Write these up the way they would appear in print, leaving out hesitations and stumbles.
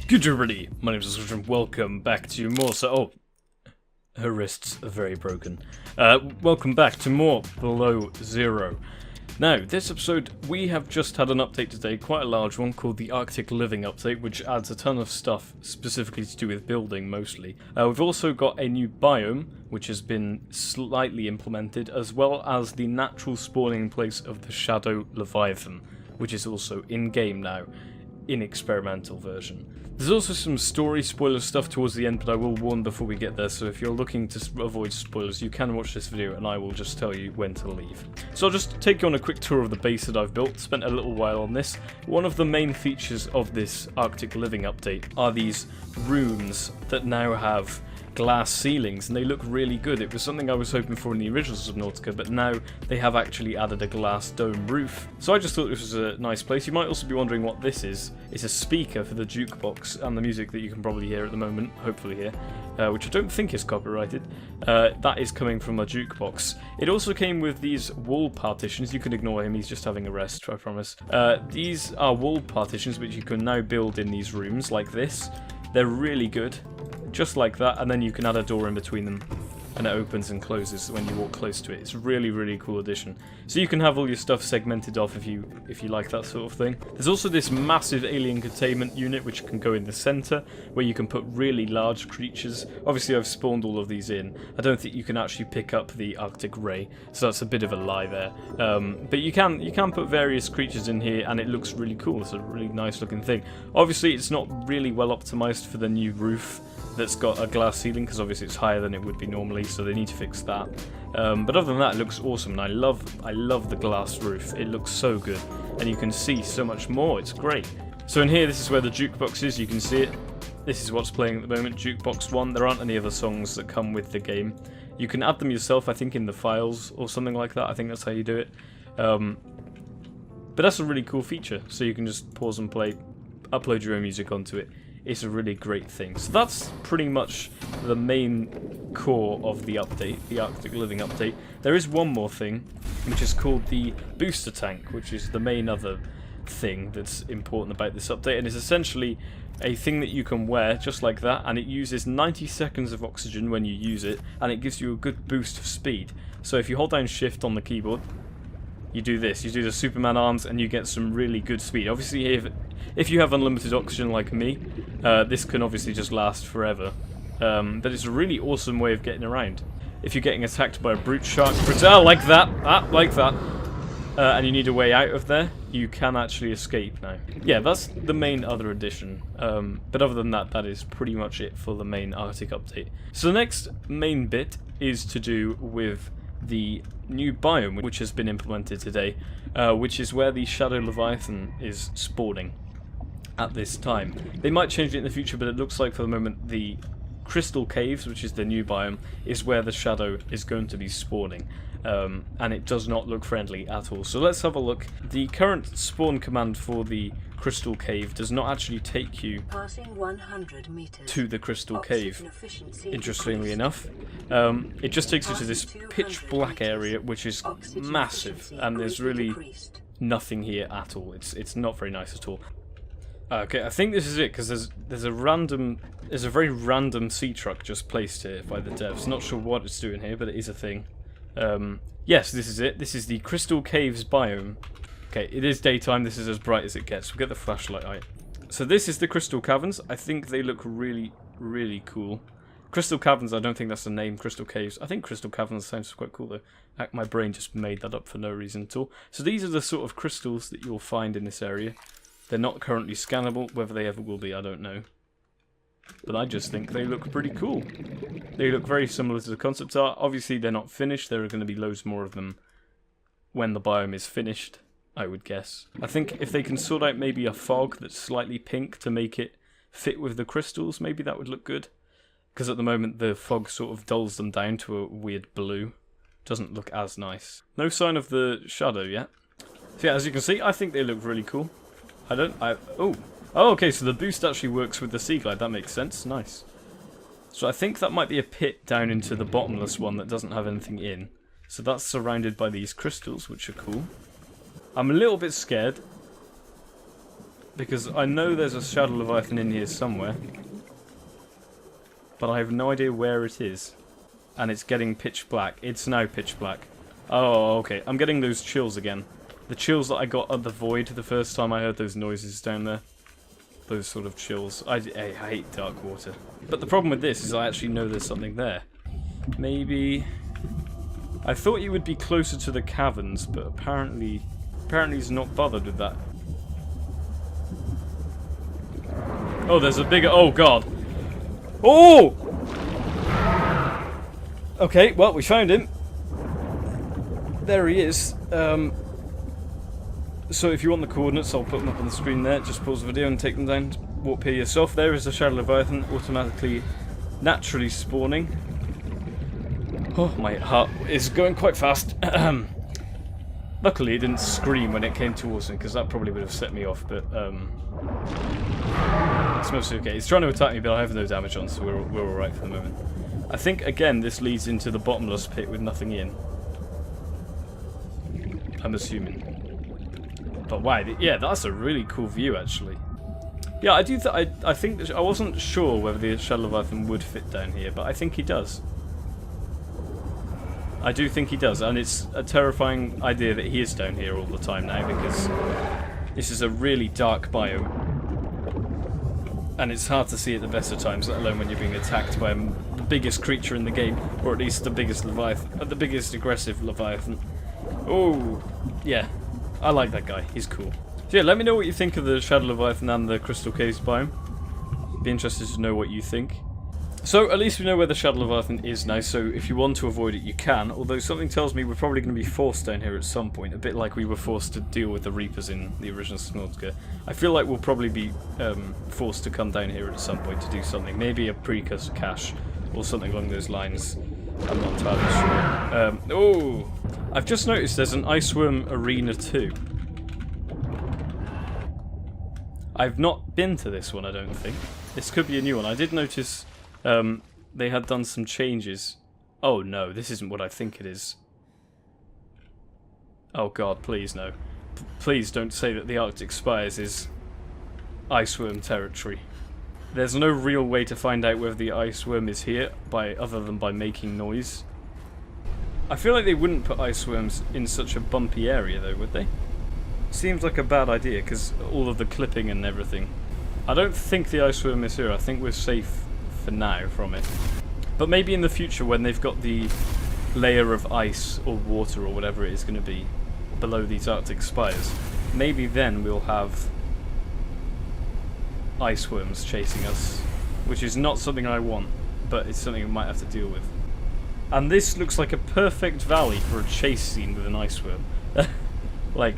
Good everybody, my name is Patron, welcome back to more, her wrists are very broken. Welcome back to more Below Zero. Now, this episode, we have just had an update today, quite a large one, called the Arctic Living Update, which adds a ton of stuff, specifically to do with building, mostly. We've also got a new biome, which has been slightly implemented, as well as the natural spawning place of the Shadow Leviathan, which is also in-game now, in experimental version. There's also some story spoiler stuff towards the end, but I will warn before we get there, so if you're looking to avoid spoilers, you can watch this video and I will just tell you when to leave. So I'll just take you on a quick tour of the base that I've built, spent a little while on this. One of the main features of this Arctic Living update are these rooms that now have glass ceilings, and they look really good. It was something I was hoping for in the original Subnautica, but now they have actually added a glass dome roof. So I just thought this was a nice place. You might also be wondering what this is. It's a speaker for the jukebox and the music that you can probably hear at the moment, hopefully hear, which I don't think is copyrighted. That is coming from a jukebox. It also came with these wall partitions. You can ignore him, he's just having a rest, I promise. These are wall partitions which you can now build in these rooms like this. They're really good. Just like that, and then you can add a door in between them and it opens and closes when you walk close to it. It's a really, really cool addition. So you can have all your stuff segmented off if you like that sort of thing. There's also this massive alien containment unit which can go in the center, where you can put really large creatures. Obviously I've spawned all of these in. I don't think you can actually pick up the Arctic Ray, so that's a bit of a lie there. But you can put various creatures in here and it looks really cool. It's a really nice looking thing. Obviously it's not really well optimized for the new roof that's got a glass ceiling, because obviously it's higher than it would be normally, so they need to fix that. But other than that, it looks awesome, and I love the glass roof. It looks so good, and you can see so much more. It's great. So in here, this is where the jukebox is. You can see it. This is what's playing at the moment, Jukebox 1. There aren't any other songs that come with the game. You can add them yourself, I think, in the files or something like that. I think that's how you do it. But that's a really cool feature, so you can just pause and play, upload your own music onto it. It's a really great thing. So that's pretty much the main core of the update, the Arctic Living update. There is one more thing, which is called the booster tank, which is the main other thing that's important about this update, and it's essentially a thing that you can wear just like that, and it uses 90 seconds of oxygen when you use it, and it gives you a good boost of speed. So if you hold down shift on the keyboard, you do this, you do the Superman arms, and you get some really good speed. Obviously, if you have unlimited oxygen like me, this can obviously just last forever. But it's a really awesome way of getting around. If you're getting attacked by a brute shark, like that, and you need a way out of there, you can actually escape now. Yeah, that's the main other addition. But other than that, that is pretty much it for the main Arctic update. So the next main bit is to do with the new biome, which has been implemented today, which is where the Shadow Leviathan is spawning at this time. They might change it in the future, but it looks like for the moment the Crystal Caves, which is the new biome, is where the Shadow is going to be spawning. And it does not look friendly at all. So let's have a look. The current spawn command for the Crystal Cave does not actually take you passing 100 meters to the Crystal Cave, interestingly enough. It just takes you to this pitch black area, which is massive, and there's really nothing here at all. It's not very nice at all. Okay, I think this is it, because there's a very random sea truck just placed here by the devs. Not sure what it's doing here, but it is a thing. Yes, this is it. This is the Crystal Caves biome. Okay, it is daytime. This is as bright as it gets. We'll get the flashlight out. So this is the Crystal Caverns. I think they look really, really cool. Crystal Caverns, I don't think that's the name. Crystal Caves. I think Crystal Caverns sounds quite cool though. My brain just made that up for no reason at all. So these are the sort of crystals that you'll find in this area. They're not currently scannable. Whether they ever will be, I don't know. But I just think they look pretty cool. They look very similar to the concept art. Obviously, they're not finished. There are going to be loads more of them when the biome is finished, I would guess. I think if they can sort out maybe a fog that's slightly pink to make it fit with the crystals, maybe that would look good. Because at the moment, the fog sort of dulls them down to a weird blue. Doesn't look as nice. No sign of the shadow yet. So yeah, as you can see, I think they look really cool. Oh, okay, so the boost actually works with the sea glide. That makes sense. Nice. So I think that might be a pit down into the bottomless one that doesn't have anything in. So that's surrounded by these crystals, which are cool. I'm a little bit scared Because I know there's a Shadow Leviathan in here somewhere. But I have no idea where it is. And it's getting pitch black. It's now pitch black. Oh, okay. I'm getting those chills again. The chills that I got at the void the first time I heard those noises down there. Those sort of chills. I hate dark water. But the problem with this is I actually know there's something there. Maybe... I thought you would be closer to the caverns, but apparently he's not bothered with that. Oh, there's a bigger... Oh, God. Oh! Okay, well, we found him. There he is. So if you want the coordinates, I'll put them up on the screen there. Just pause the video and take them down. Warp here yourself. There is a Shadow Leviathan automatically, naturally spawning. Oh, my heart is going quite fast. Luckily, it didn't scream when it came towards me, because that probably would have set me off, but it's mostly okay. He's trying to attack me, but I have no damage on, so we're alright for the moment. I think, again, this leads into the bottomless pit with nothing in. I'm assuming. But wow, yeah, that's a really cool view, actually. Yeah, I think that I wasn't sure whether the Shadow Leviathan would fit down here, but I think he does. I do think he does, and it's a terrifying idea that he is down here all the time now, because this is a really dark biome. And it's hard to see at the best of times, let alone when you're being attacked by the biggest creature in the game, or at least the biggest Leviathan, the biggest aggressive Leviathan. Oh, yeah. I like that guy. He's cool. So yeah, let me know what you think of the Shadow Leviathan and the Crystal Caves biome. Be interested to know what you think. So, at least we know where the Shadow Leviathan is now, so if you want to avoid it, you can. Although something tells me we're probably going to be forced down here at some point, a bit like we were forced to deal with the Reapers in the original Subnautica. I feel like we'll probably be forced to come down here at some point to do something. Maybe a precursor cache, or something along those lines. I'm not entirely sure. Oh! I've just noticed there's an Iceworm Arena 2. I've not been to this one, I don't think. This could be a new one. I did notice they had done some changes. Oh no, this isn't what I think it is. Oh god, please no. Please don't say that the Arctic Spires is Iceworm territory. There's no real way to find out whether the Iceworm is here other than by making noise. I feel like they wouldn't put iceworms in such a bumpy area though, would they? Seems like a bad idea because all of the clipping and everything. I don't think the iceworm is here. I think we're safe for now from it. But maybe in the future when they've got the layer of ice or water or whatever it is going to be below these Arctic spires, maybe then we'll have iceworms chasing us, which is not something I want, but it's something we might have to deal with. And this looks like a perfect valley for a chase scene with an iceworm. Like,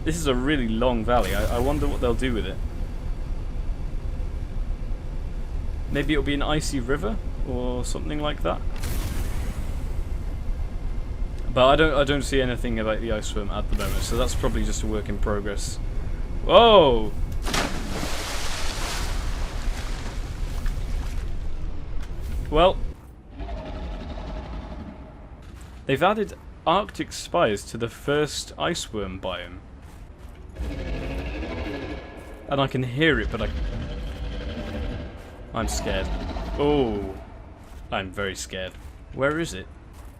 this is a really long valley. I wonder what they'll do with it. Maybe it'll be an icy river or something like that. But I don't see anything about the iceworm at the moment, so that's probably just a work in progress. Whoa! Well, they've added Arctic spires to the first iceworm biome. And I can hear it, but I'm scared. Oh, I'm very scared. Where is it?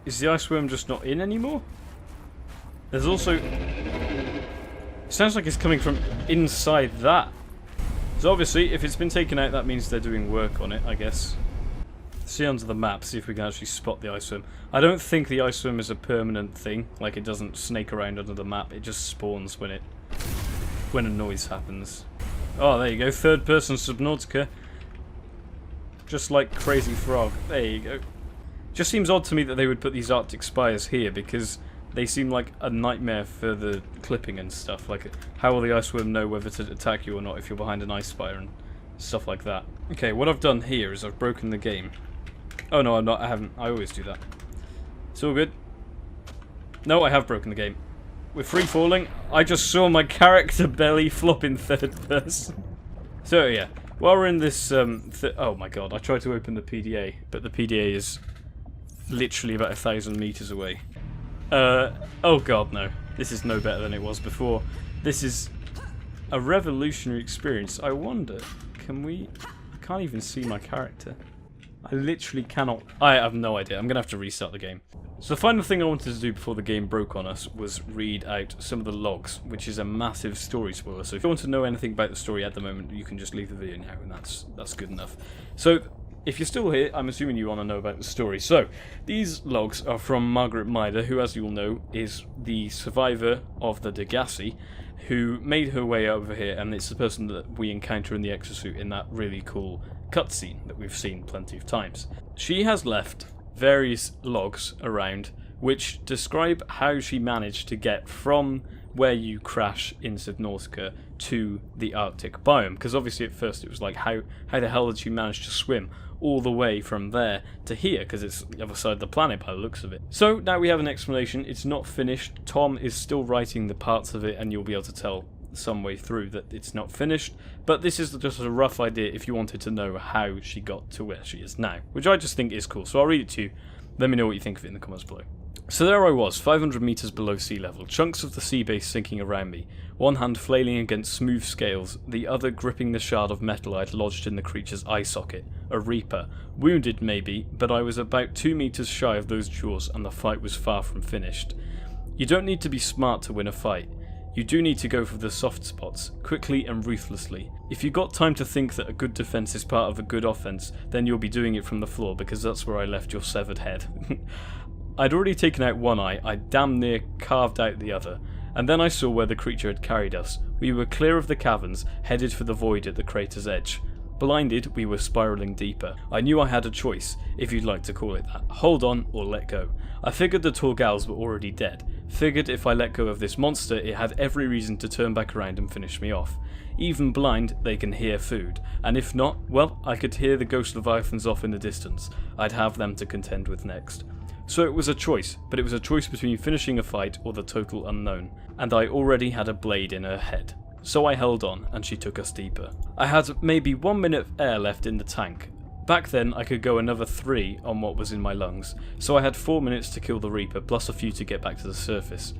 Is the iceworm just not in anymore? There's also... It sounds like it's coming from inside that. So obviously, if it's been taken out, that means they're doing work on it, I guess. See onto the map, see if we can actually spot the iceworm. I don't think the iceworm is a permanent thing, like it doesn't snake around under the map, it just spawns when a noise happens. Oh, there you go, third person Subnautica. Just like Crazy Frog. There you go. Just seems odd to me that they would put these Arctic spires here, because they seem like a nightmare for the clipping and stuff. Like, how will the iceworm know whether to attack you or not if you're behind an ice spire and stuff like that? Okay, what I've done here is I've broken the game. Oh no, I'm not. I haven't. I always do that. It's all good. No, I have broken the game. We're free falling. I just saw my character belly flop in third person. So yeah, while we're in this, oh my god, I tried to open the PDA, but the PDA is literally about 1,000 meters away. Oh god, no. This is no better than it was before. This is A revolutionary experience. I wonder, can we... I can't even see my character. I literally cannot... I have no idea. I'm going to have to restart the game. So the final thing I wanted to do before the game broke on us was read out some of the logs, which is a massive story spoiler. So if you want to know anything about the story at the moment, you can just leave the video now, and that's good enough. So if you're still here, I'm assuming you want to know about the story. So these logs are from Margaret Mider, who, as you all know, is the survivor of the Degassi, who made her way over here, and it's the person that we encounter in the exosuit in that really cool cutscene that we've seen plenty of times. She has left various logs around which describe how she managed to get from where you crash in Subnautica to the Arctic biome, because obviously at first it was like, how the hell did she manage to swim all the way from there to here, because it's the other side of the planet by the looks of it. So now we have an explanation. It's not finished. Tom is still writing the parts of it, and you'll be able to tell some way through that it's not finished, but this is just a rough idea if you wanted to know how she got to where she is now, which I just think is cool. So I'll read it to you. Let me know what you think of it in the comments below. So there I was, 500 meters below sea level, chunks of the sea base sinking around me, one hand flailing against smooth scales, the other gripping the shard of metal I'd lodged in the creature's eye socket, a reaper, wounded maybe, but I was about 2 meters shy of those jaws and the fight was far from finished. You don't need to be smart to win a fight. You do need to go for the soft spots, quickly and ruthlessly. If you got time to think that a good defense is part of a good offense, then you'll be doing it from the floor, because that's where I left your severed head. I'd already taken out one eye, I damn near carved out the other, and then I saw where the creature had carried us. We were clear of the caverns, headed for the void at the crater's edge. Blinded, we were spiralling deeper. I knew I had a choice, if you'd like to call it that. Hold on or let go. I figured the Torgals were already dead. Figured if I let go of this monster, it had every reason to turn back around and finish me off. Even blind, they can hear food, and if not, well, I could hear the ghost Leviathans off in the distance. I'd have them to contend with next. So it was a choice, but it was a choice between finishing a fight or the total unknown, and I already had a blade in her head. So I held on, and she took us deeper. I had maybe 1 minute of air left in the tank. Back then, I could go another 3 on what was in my lungs, so I had 4 minutes to kill the Reaper, plus a few to get back to the surface.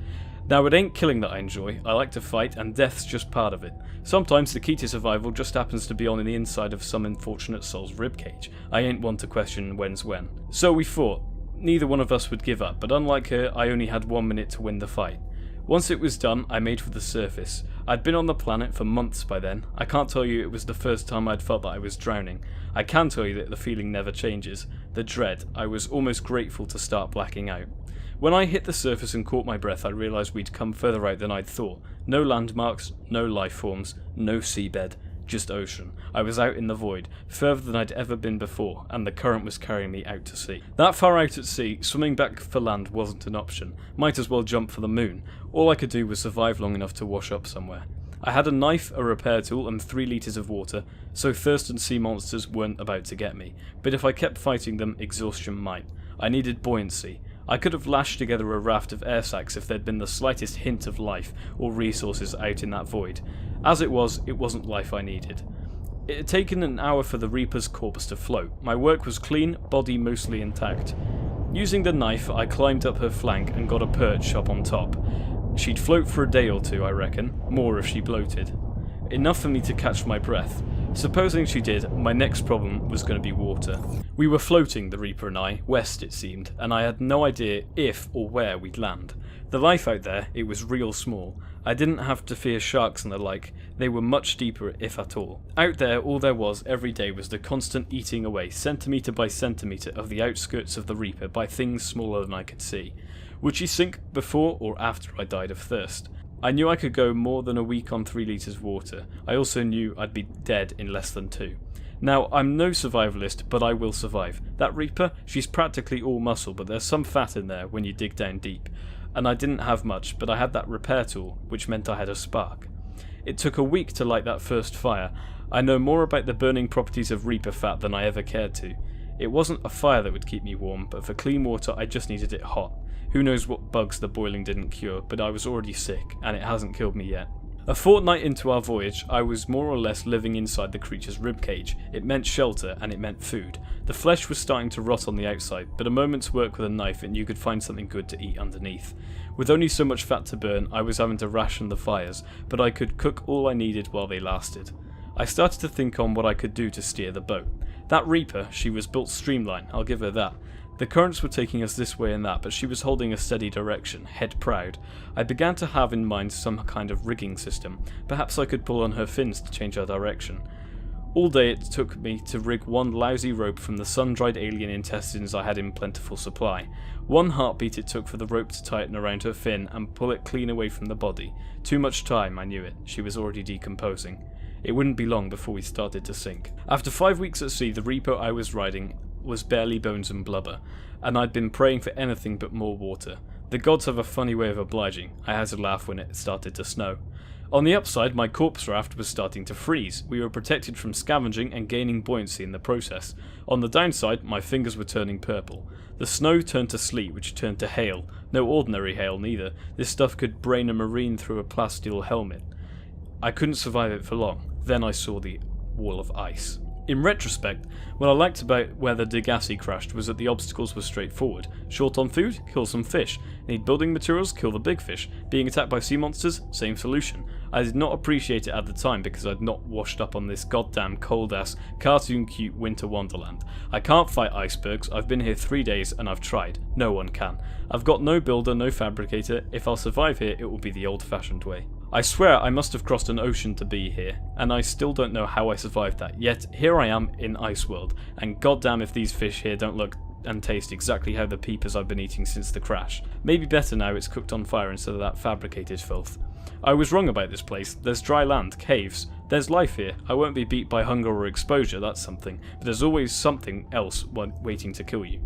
Now, it ain't killing that I enjoy. I like to fight, and death's just part of it. Sometimes the key to survival just happens to be on the inside of some unfortunate soul's ribcage. I ain't one to question when's when. So we fought. Neither one of us would give up, but unlike her, I only had 1 minute to win the fight. Once it was done, I made for the surface. I'd been on the planet for months by then. I can't tell you it was the first time I'd felt that I was drowning. I can tell you that the feeling never changes. The dread. I was almost grateful to start blacking out. When I hit the surface and caught my breath, I realised we'd come further out than I'd thought. No landmarks, no life forms, no seabed, just ocean. I was out in the void, further than I'd ever been before, and the current was carrying me out to sea. That far out at sea, swimming back for land wasn't an option. Might as well jump for the moon. All I could do was survive long enough to wash up somewhere. I had a knife, a repair tool, and 3 litres of water, so thirst and sea monsters weren't about to get me. But if I kept fighting them, exhaustion might. I needed buoyancy. I could have lashed together a raft of air sacs if there'd been the slightest hint of life or resources out in that void. As it was, it wasn't life I needed. It had taken an hour for the Reaper's corpse to float. My work was clean, body mostly intact. Using the knife, I climbed up her flank and got a perch up on top. She'd float for a day or two, I reckon, more if she bloated. Enough for me to catch my breath. Supposing she did, my next problem was going to be water. We were floating, the Reaper and I, west it seemed, and I had no idea if or where we'd land. The life out there, it was real small. I didn't have to fear sharks and the like, they were much deeper if at all. Out there, all there was every day was the constant eating away, centimetre by centimetre, of the outskirts of the Reaper by things smaller than I could see. Would she sink before or after I died of thirst? I knew I could go more than a week on 3 litres of water. I also knew I'd be dead in less than 2. Now, I'm no survivalist, but I will survive. That Reaper, she's practically all muscle, but there's some fat in there when you dig down deep. And I didn't have much, but I had that repair tool, which meant I had a spark. It took a week to light that first fire. I know more about the burning properties of Reaper fat than I ever cared to. It wasn't a fire that would keep me warm, but for clean water I just needed it hot. Who knows what bugs the boiling didn't cure, but I was already sick, and it hasn't killed me yet. A fortnight into our voyage, I was more or less living inside the creature's ribcage. It meant shelter and it meant food. The flesh was starting to rot on the outside, but a moment's work with a knife and you could find something good to eat underneath. With only so much fat to burn, I was having to ration the fires, but I could cook all I needed while they lasted. I started to think on what I could do to steer the boat. That Reaper, she was built streamlined, I'll give her that. The currents were taking us this way and that, but she was holding a steady direction, head proud. I began to have in mind some kind of rigging system. Perhaps I could pull on her fins to change our direction. All day it took me to rig one lousy rope from the sun-dried alien intestines I had in plentiful supply. One heartbeat it took for the rope to tighten around her fin and pull it clean away from the body. Too much time, I knew it. She was already decomposing. It wouldn't be long before we started to sink. After 5 weeks at sea, the Reaper I was riding was barely bones and blubber, and I'd been praying for anything but more water. The gods have a funny way of obliging. I had to laugh when it started to snow. On the upside, my corpse raft was starting to freeze. We were protected from scavenging and gaining buoyancy in the process. On the downside, my fingers were turning purple. The snow turned to sleet, which turned to hail. No ordinary hail, neither. This stuff could brain a marine through a plasteel helmet. I couldn't survive it for long. Then I saw the wall of ice. In retrospect, what I liked about where the Degassi crashed was that the obstacles were straightforward. Short on food? Kill some fish. Need building materials? Kill the big fish. Being attacked by sea monsters? Same solution. I did not appreciate it at the time because I'd not washed up on this goddamn cold-ass, cartoon-cute winter wonderland. I can't fight icebergs. I've been here 3 days and I've tried. No one can. I've got no builder, no fabricator. If I'll survive here, it will be the old-fashioned way. I swear I must have crossed an ocean to be here, and I still don't know how I survived that, yet here I am in Iceworld, and goddamn if these fish here don't look and taste exactly how the peepers I've been eating since the crash. Maybe better now it's cooked on fire instead of that fabricated filth. I was wrong about this place. There's dry land, caves. There's life here. I won't be beat by hunger or exposure, that's something, but there's always something else waiting to kill you.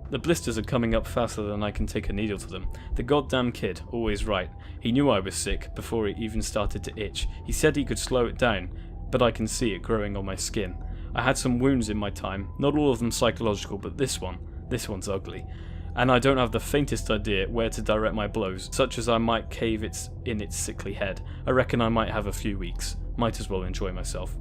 The blisters are coming up faster than I can take a needle to them. The goddamn kid, always right. He knew I was sick before it even started to itch. He said he could slow it down, but I can see it growing on my skin. I had some wounds in my time, not all of them psychological, but this one's ugly. And I don't have the faintest idea where to direct my blows, such as I might cave in its sickly head. I reckon I might have a few weeks. Might as well enjoy myself.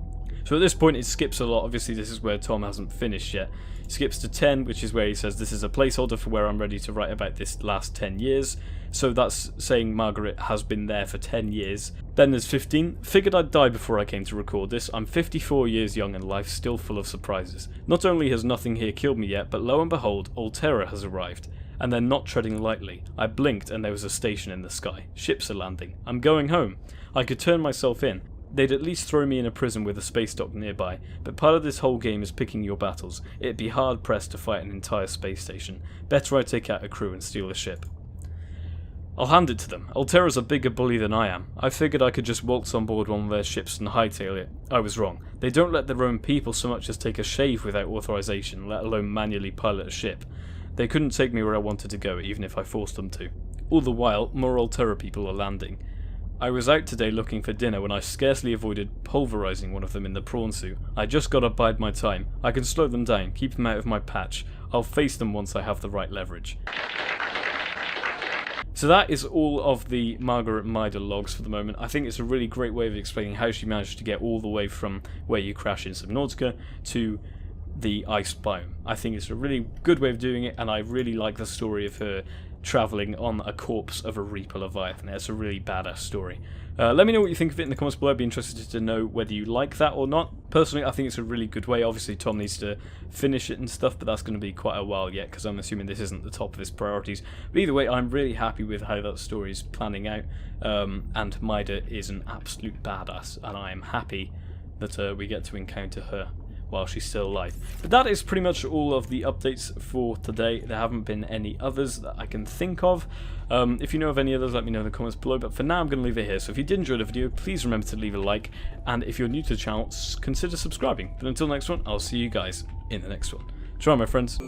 So at this point it skips a lot. Obviously this is where Tom hasn't finished yet. It skips to 10, which is where he says this is a placeholder for where I'm ready to write about this last 10 years. So that's saying Margaret has been there for 10 years. Then there's 15. Figured I'd die before I came to record this. I'm 54 years young and life's still full of surprises. Not only has nothing here killed me yet, but lo and behold, Alterra has arrived. And they're not treading lightly. I blinked and there was a station in the sky. Ships are landing. I'm going home. I could turn myself in. They'd at least throw me in a prison with a space dock nearby, but part of this whole game is picking your battles. It'd be hard pressed to fight an entire space station. Better I take out a crew and steal a ship. I'll hand it to them. Alterra's a bigger bully than I am. I figured I could just waltz on board one of their ships and hightail it. I was wrong. They don't let their own people so much as take a shave without authorization, let alone manually pilot a ship. They couldn't take me where I wanted to go, even if I forced them to. All the while, more Alterra people are landing. I was out today looking for dinner when I scarcely avoided pulverizing one of them in the prawn suit. I just gotta bide my time. I can slow them down, keep them out of my patch. I'll face them once I have the right leverage. So that is all of the Margaret Mida logs for the moment. I think it's a really great way of explaining how she managed to get all the way from where you crash in Subnautica to the ice biome. I think it's a really good way of doing it, and I really like the story of her travelling on a corpse of a Reaper Leviathan. It's a really badass story. Let me know what you think of it in the comments below. I'd be interested to know whether you like that or not. Personally, I think it's a really good way. Obviously, Tom needs to finish it and stuff, but that's going to be quite a while yet, because I'm assuming this isn't the top of his priorities. But either way, I'm really happy with how that story is planning out, and Mida is an absolute badass, and I am happy that we get to encounter her while she's still alive. But that is pretty much all of the updates for today. There haven't been any others that I can think of. If you know of any others, let me know in the comments below, but for now I'm going to leave it here. So if you did enjoy the video, please remember to leave a like, and if you're new to the channel, consider subscribing. But until next one, I'll see you guys in the next one. Try, my friends.